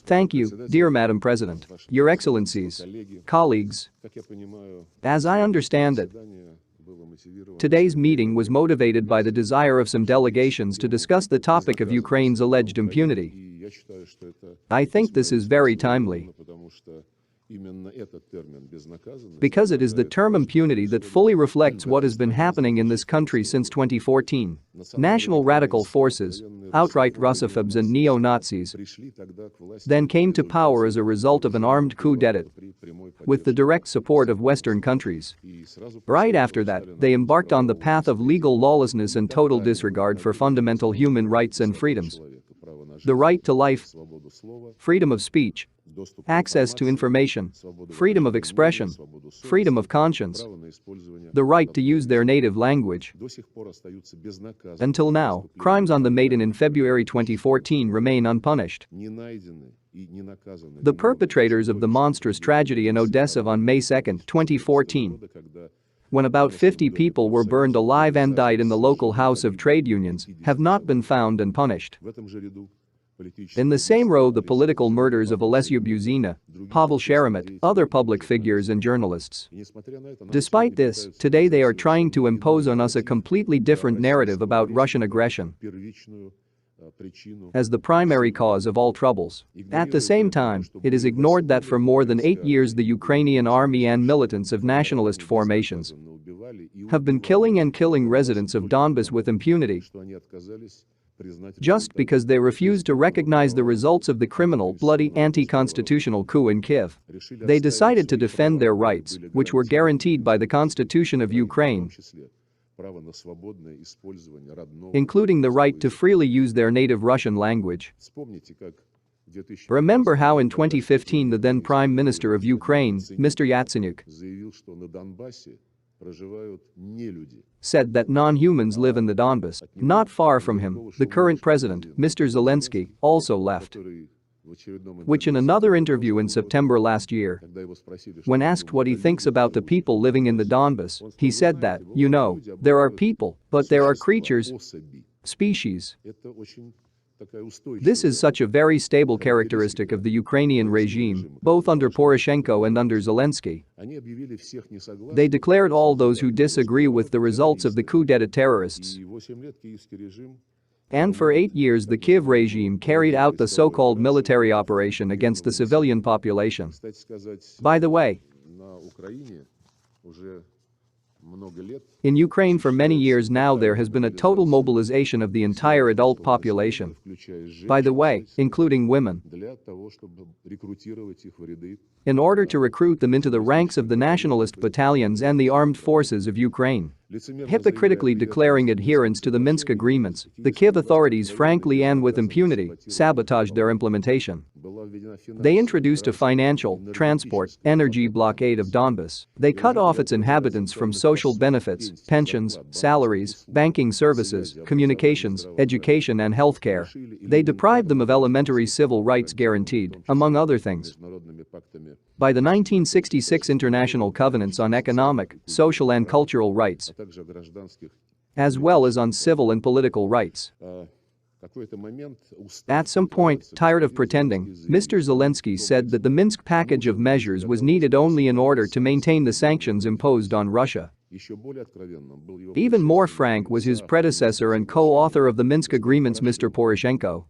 Thank you, dear Madam President, Your Excellencies, colleagues. As I understand it, today's meeting was motivated by the desire of some delegations to discuss the topic of Ukraine's alleged impunity. I think this is very timely, because it is the term impunity that fully reflects what has been happening in this country since 2014. National radical forces, outright Russophobes and neo-Nazis, then came to power as a result of an armed coup d'etat, with the direct support of Western countries. Right after that, they embarked on the path of legal lawlessness and total disregard for fundamental human rights and freedoms. The right to life, freedom of speech, access to information, freedom of expression, freedom of conscience, the right to use their native language. Until now, crimes on the Maidan in February 2014 remain unpunished. The perpetrators of the monstrous tragedy in Odessa on May 2, 2014, when about 50 people were burned alive and died in the local House of Trade Unions, have not been found and punished. In the same row, the political murders of Olesya Buzina, Pavel Sheremet, other public figures and journalists. Despite this, today they are trying to impose on us a completely different narrative about Russian aggression as the primary cause of all troubles. At the same time, it is ignored that for more than 8 years the Ukrainian army and militants of nationalist formations have been killing residents of Donbas with impunity, just because they refuse to recognize the results of the criminal, bloody, anti-constitutional coup in Kiev. They decided to defend their rights, which were guaranteed by the Constitution of Ukraine, including the right to freely use their native Russian language. Remember how in 2015 the then Prime Minister of Ukraine, Mr. Yatsenyuk, said that non-humans live in the Donbas. Not far from him, the current president, Mr. Zelensky, also left, which in another interview in September last year, when asked what he thinks about the people living in the Donbas, he said that, you know, there are people, but there are creatures, species. This is such a very stable characteristic of the Ukrainian regime, both under Poroshenko and under Zelensky. They declared all those who disagree with the results of the coup d'etat terrorists. And for 8 years the Kiev regime carried out the so-called military operation against the civilian population. By the way, in Ukraine for many years now there has been a total mobilization of the entire adult population, by the way, including women, in order to recruit them into the ranks of the nationalist battalions and the armed forces of Ukraine. Hypocritically declaring adherence to the Minsk agreements, the Kiev authorities frankly and with impunity sabotaged their implementation. They introduced a financial, transport, energy blockade of Donbas. They cut off its inhabitants from social benefits, pensions, salaries, banking services, communications, education and healthcare. They deprived them of elementary civil rights guaranteed, among other things, by the 1966 International Covenants on Economic, Social and Cultural Rights, as well as on civil and political rights. At some point, tired of pretending, Mr. Zelensky said that the Minsk package of measures was needed only in order to maintain the sanctions imposed on Russia. Even more frank was his predecessor and co-author of the Minsk agreements, Mr. Poroshenko.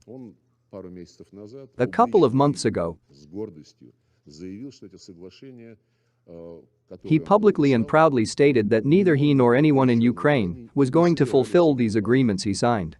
A couple of months ago, he publicly and proudly stated that neither he nor anyone in Ukraine was going to fulfill these agreements he signed.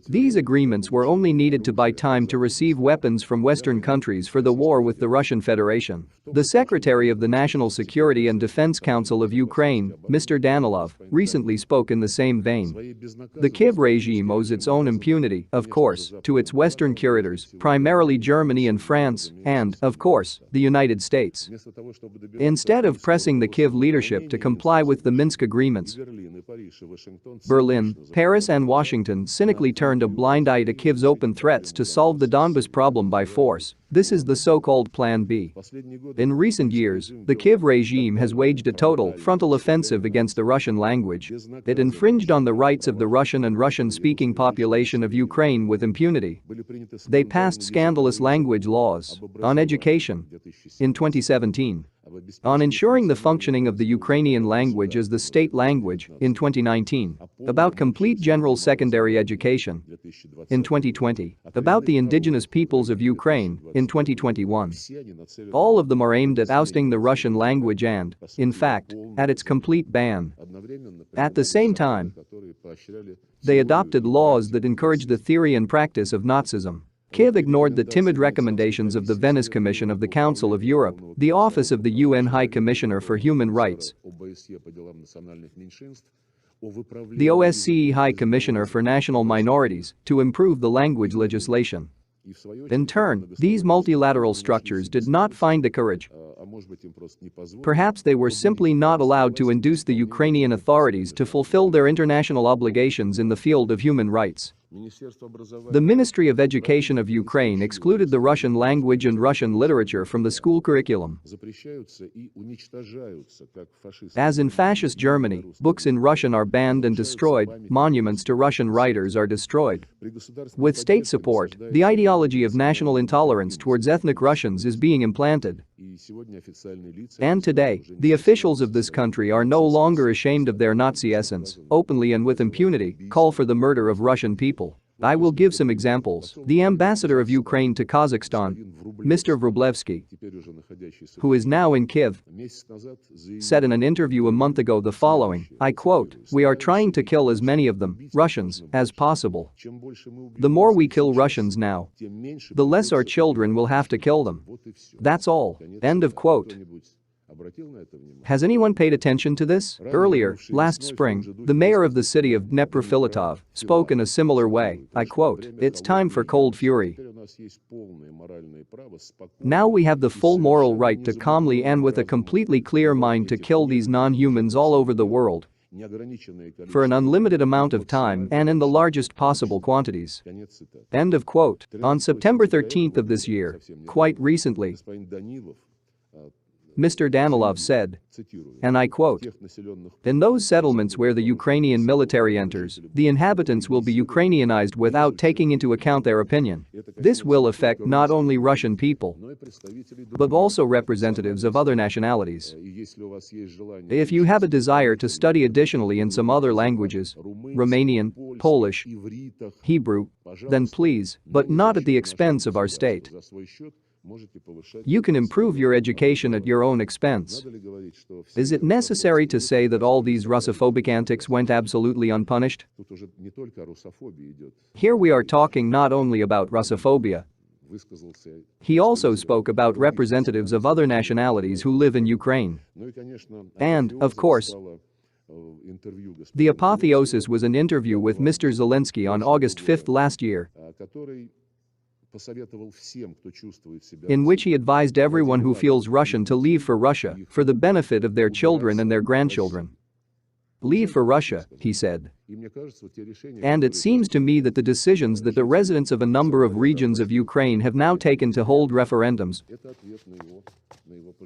These agreements were only needed to buy time to receive weapons from Western countries for the war with the Russian Federation. The Secretary of the National Security and Defense Council of Ukraine, Mr. Danilov, recently spoke in the same vein. The Kiev regime owes its own impunity, of course, to its Western curators, primarily Germany and France, and, of course, the United States. Instead of pressing the Kiev leadership to comply with the Minsk agreements, Berlin, Paris and Washington cynically turned a blind eye to Kyiv's open threats to solve the Donbas problem by force. This is the so-called Plan B. In recent years, the Kyiv regime has waged a total frontal offensive against the Russian language. It infringed on the rights of the Russian and Russian-speaking population of Ukraine with impunity. They passed scandalous language laws on education in 2017, on ensuring the functioning of the Ukrainian language as the state language in 2019, about complete general secondary education in 2020, about the indigenous peoples of Ukraine in 2021. All of them are aimed at ousting the Russian language and, in fact, at its complete ban. At the same time, they adopted laws that encourage the theory and practice of Nazism. Kyiv ignored the timid recommendations of the Venice Commission of the Council of Europe, the Office of the UN High Commissioner for Human Rights, the OSCE High Commissioner for National Minorities, to improve the language legislation. In turn, these multilateral structures did not find the courage. Perhaps they were simply not allowed to induce the Ukrainian authorities to fulfill their international obligations in the field of human rights. The Ministry of Education of Ukraine excluded the Russian language and Russian literature from the school curriculum. As in fascist Germany, books in Russian are banned and destroyed, monuments to Russian writers are destroyed. With state support, the ideology of national intolerance towards ethnic Russians is being implanted. And today, the officials of this country are no longer ashamed of their Nazi essence, openly and with impunity, call for the murder of Russian people. I will give some examples. The ambassador of Ukraine to Kazakhstan, Mr. Vrublevsky, who is now in Kyiv, said in an interview a month ago the following, I quote, "We are trying to kill as many of them, Russians, as possible. The more we kill Russians now, the less our children will have to kill them. That's all." End of quote. Has anyone paid attention to this? Earlier, last spring, the mayor of the city of Dnepropetrovsk spoke in a similar way, I quote, "It's time for cold fury. Now we have the full moral right to calmly and with a completely clear mind to kill these non-humans all over the world for an unlimited amount of time and in the largest possible quantities." End of quote. On September 13th of this year, quite recently, Mr. Danilov said, and I quote, "In those settlements where the Ukrainian military enters, the inhabitants will be Ukrainianized without taking into account their opinion. This will affect not only Russian people, but also representatives of other nationalities. If you have a desire to study additionally in some other languages, Romanian, Polish, Hebrew, then please, but not at the expense of our state. You can improve your education at your own expense." Is it necessary to say that all these Russophobic antics went absolutely unpunished? Here we are talking not only about Russophobia. He also spoke about representatives of other nationalities who live in Ukraine. And, of course, the apotheosis was an interview with Mr. Zelensky on August 5 last year, in which he advised everyone who feels Russian to leave for Russia for the benefit of their children and their grandchildren. Leave for Russia, he said. And it seems to me that the decisions that the residents of a number of regions of Ukraine have now taken to hold referendums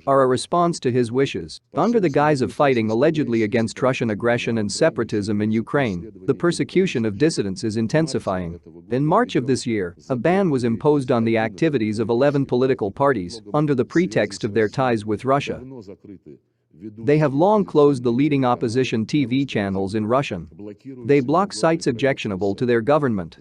are a response to his wishes. Under the guise of fighting allegedly against Russian aggression and separatism in Ukraine, the persecution of dissidents is intensifying. In March of this year, a ban was imposed on the activities of 11 political parties under the pretext of their ties with Russia. They have long closed the leading opposition TV channels in Russian. They block sites objectionable to their government.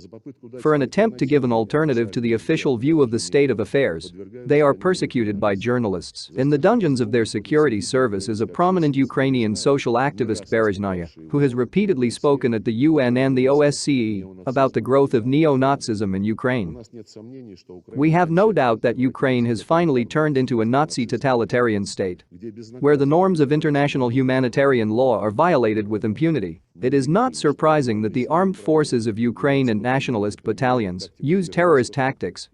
For an attempt to give an alternative to the official view of the state of affairs, they are persecuted by journalists. In the dungeons of their security service is a prominent Ukrainian social activist Berezhnaya, who has repeatedly spoken at the UN and the OSCE about the growth of neo-Nazism in Ukraine. We have no doubt that Ukraine has finally turned into a Nazi totalitarian state, where the norms of international humanitarian law are violated with impunity. It is not surprising that the armed forces of Ukraine and nationalist battalions use terrorist tactics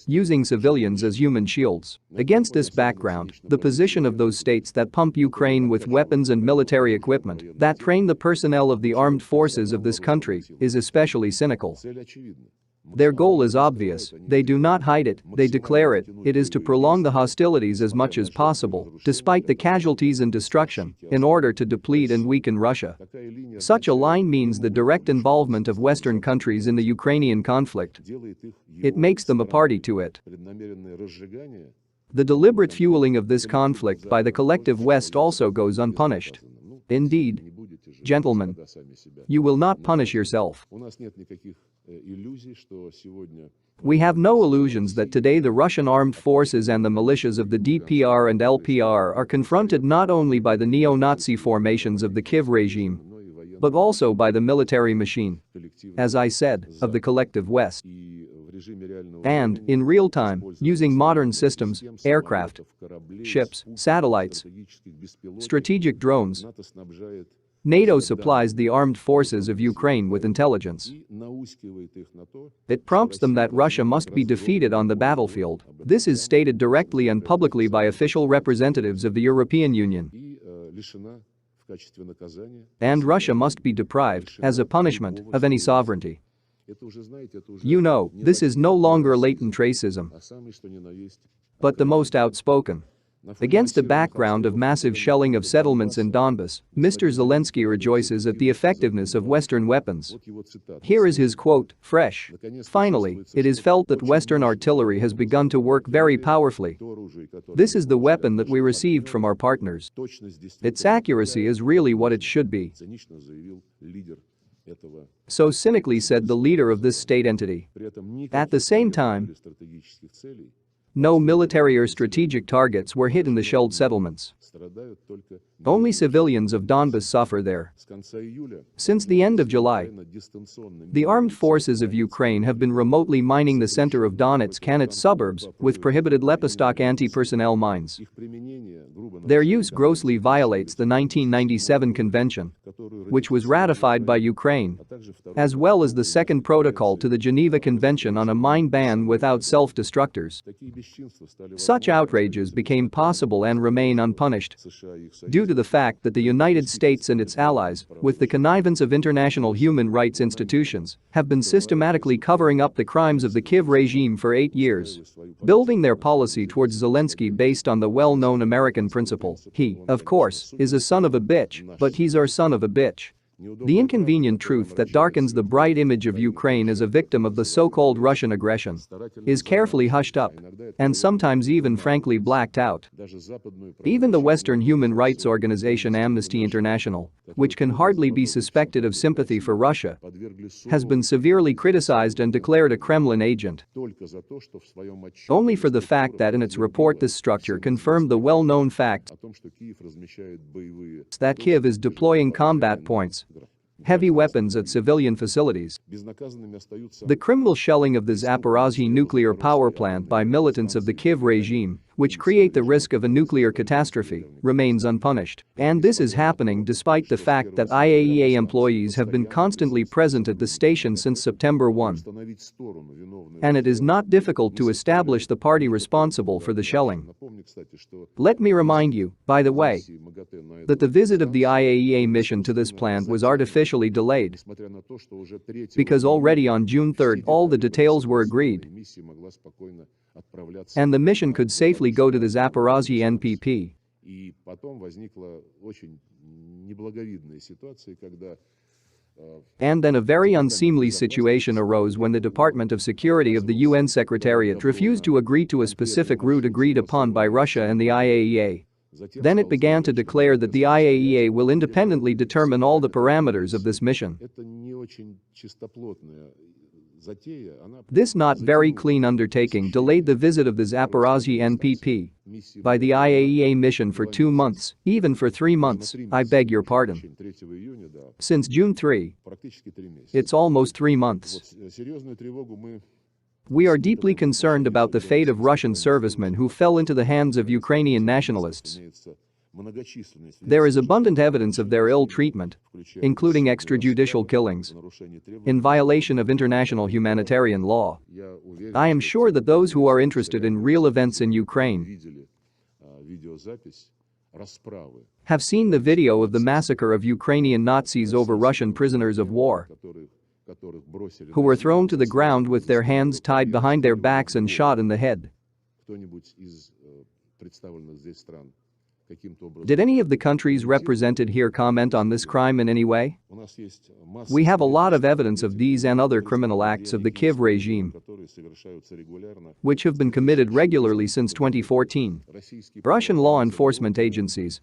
using civilians as human shields. Against this background, the position of those states that pump Ukraine with weapons and military equipment, that train the personnel of the armed forces of this country, is especially cynical. Their goal is obvious, they do not hide it, they declare it, it is to prolong the hostilities as much as possible, despite the casualties and destruction, in order to deplete and weaken Russia. Such a line means the direct involvement of Western countries in the Ukrainian conflict. It makes them a party to it. The deliberate fueling of this conflict by the collective West also goes unpunished. Indeed, gentlemen, you will not punish yourself. We have no illusions that today the Russian armed forces and the militias of the DPR and LPR are confronted not only by the neo-Nazi formations of the Kiev regime, but also by the military machine, as I said, of the collective West. And, in real time, using modern systems, aircraft, ships, satellites, strategic drones, NATO supplies the armed forces of Ukraine with intelligence. It prompts them that Russia must be defeated on the battlefield. This is stated directly and publicly by official representatives of the European Union. And Russia must be deprived, as a punishment, of any sovereignty. You know, this is no longer latent racism, but the most outspoken. Against a background of massive shelling of settlements in Donbas, Mr. Zelensky rejoices at the effectiveness of Western weapons. Here is his quote, fresh. Finally, it is felt that Western artillery has begun to work very powerfully. This is the weapon that we received from our partners. Its accuracy is really what it should be. So cynically said the leader of this state entity. At the same time, no military or strategic targets were hit in the shelled settlements. Only civilians of Donbas suffer there. Since the end of July, the armed forces of Ukraine have been remotely mining the center of Donetsk and its suburbs with prohibited Lepestok anti-personnel mines. Their use grossly violates the 1997 convention, which was ratified by Ukraine, as well as the Second Protocol to the Geneva Convention on a mine ban without self-destructors. Such outrages became possible and remain unpunished due to the fact that the United States and its allies, with the connivance of international human rights institutions, have been systematically covering up the crimes of the Kiev regime for 8 years, building their policy towards Zelensky based on the well-known American principle, he, of course, is a son of a bitch, but he's our son of a bitch. The inconvenient truth that darkens the bright image of Ukraine as a victim of the so-called Russian aggression is carefully hushed up and sometimes even frankly blacked out. Even the Western human rights organization Amnesty International, which can hardly be suspected of sympathy for Russia, has been severely criticized and declared a Kremlin agent, only for the fact that in its report this structure confirmed the well-known fact that Kiev is deploying combat points, heavy weapons at civilian facilities. The criminal shelling of the Zaporozhye nuclear power plant by militants of the Kiev regime, which create the risk of a nuclear catastrophe, remains unpunished. And this is happening despite the fact that IAEA employees have been constantly present at the station since September 1. And it is not difficult to establish the party responsible for the shelling. Let me remind you, by the way, that the visit of the IAEA mission to this plant was artificially delayed because already on June 3 all the details were agreed and the mission could safely go to the Zaporozhye NPP. And then a very unseemly situation arose when the Department of Security of the UN Secretariat refused to agree to a specific route agreed upon by Russia and the IAEA. Then it began to declare that the IAEA will independently determine all the parameters of this mission. This not very clean undertaking delayed the visit of the Zaporozhye NPP by the IAEA mission for 2 months, even for 3 months, I beg your pardon. Since June 3, it's almost 3 months. We are deeply concerned about the fate of Russian servicemen who fell into the hands of Ukrainian nationalists. There is abundant evidence of their ill treatment, including extrajudicial killings, in violation of international humanitarian law. I am sure that those who are interested in real events in Ukraine have seen the video of the massacre of Ukrainian Nazis over Russian prisoners of war, who were thrown to the ground with their hands tied behind their backs and shot in the head. Did any of the countries represented here comment on this crime in any way? We have a lot of evidence of these and other criminal acts of the Kiev regime, which have been committed regularly since 2014. Russian law enforcement agencies,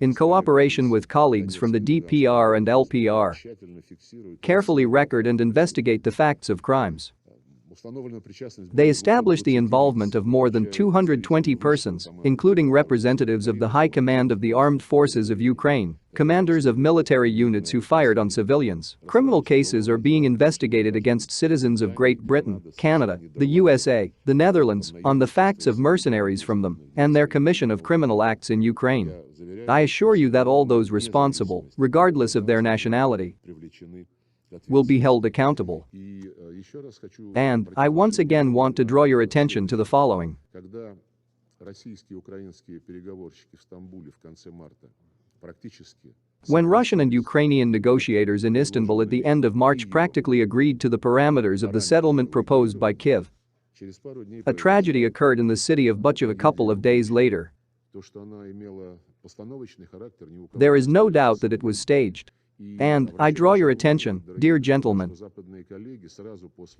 in cooperation with colleagues from the DPR and LPR, carefully record and investigate the facts of crimes. They established the involvement of more than 220 persons, including representatives of the High Command of the Armed Forces of Ukraine, commanders of military units who fired on civilians. Criminal cases are being investigated against citizens of Great Britain, Canada, the USA, the Netherlands, on the facts of mercenaries from them and their commission of criminal acts in Ukraine. I assure you that all those responsible, regardless of their nationality, will be held accountable. And I once again want to draw your attention to the following. When Russian and Ukrainian negotiators in Istanbul at the end of March practically agreed to the parameters of the settlement proposed by Kiev, a tragedy occurred in the city of Bucha a couple of days later. There is no doubt that it was staged. And I draw your attention, dear gentlemen,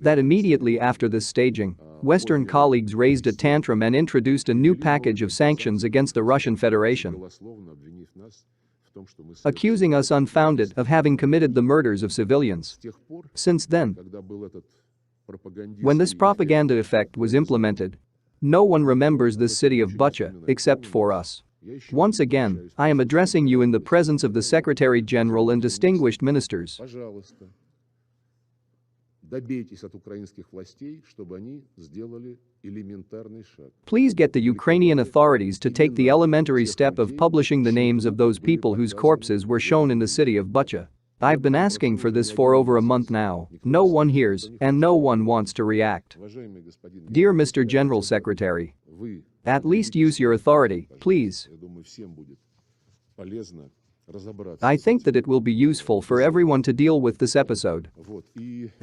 that immediately after this staging, Western colleagues raised a tantrum and introduced a new package of sanctions against the Russian Federation, accusing us unfounded of having committed the murders of civilians. Since then, when this propaganda effect was implemented, no one remembers this city of Bucha except for us. Once again, I am addressing you in the presence of the Secretary General and distinguished ministers. Please get the Ukrainian authorities to take the elementary step of publishing the names of those people whose corpses were shown in the city of Bucha. I've been asking for this for over a month now. No one hears, and no one wants to react. Dear Mr. General Secretary, at least use your authority, please. I think that it will be useful for everyone to deal with this episode.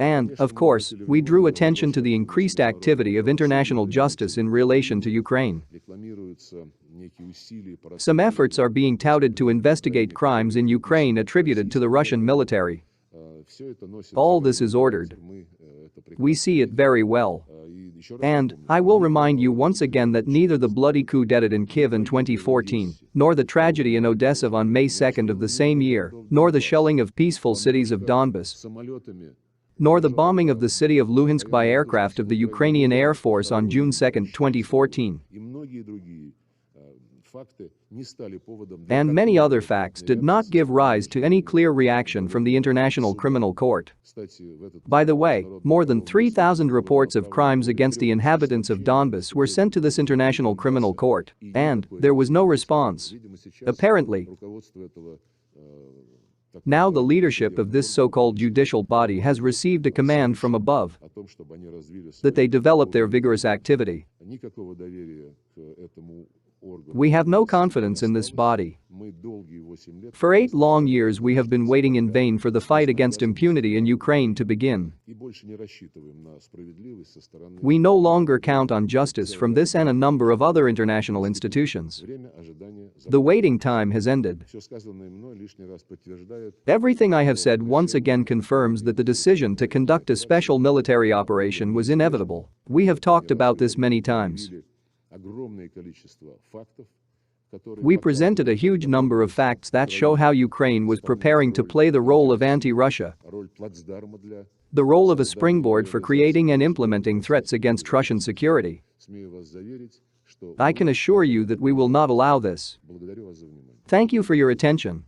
And, of course, we drew attention to the increased activity of international justice in relation to Ukraine. Some efforts are being touted to investigate crimes in Ukraine attributed to the Russian military. All this is ordered. We see it very well. And I will remind you once again that neither the bloody coup d'etat in Kiev in 2014, nor the tragedy in Odessa on May 2 of the same year, nor the shelling of peaceful cities of Donbas, nor the bombing of the city of Luhansk by aircraft of the Ukrainian Air Force on June 2, 2014, and many other facts did not give rise to any clear reaction from the International Criminal Court. By the way, more than 3,000 reports of crimes against the inhabitants of Donbas were sent to this International Criminal Court, and there was no response. Apparently, now the leadership of this so-called judicial body has received a command from above that they develop their vigorous activity. We have no confidence in this body. For 8 long years we have been waiting in vain for the fight against impunity in Ukraine to begin. We no longer count on justice from this and a number of other international institutions. The waiting time has ended. Everything I have said once again confirms that the decision to conduct a special military operation was inevitable. We have talked about this many times. We presented a huge number of facts that show how Ukraine was preparing to play the role of anti-Russia, the role of a springboard for creating and implementing threats against Russian security. I can assure you that we will not allow this. Thank you for your attention.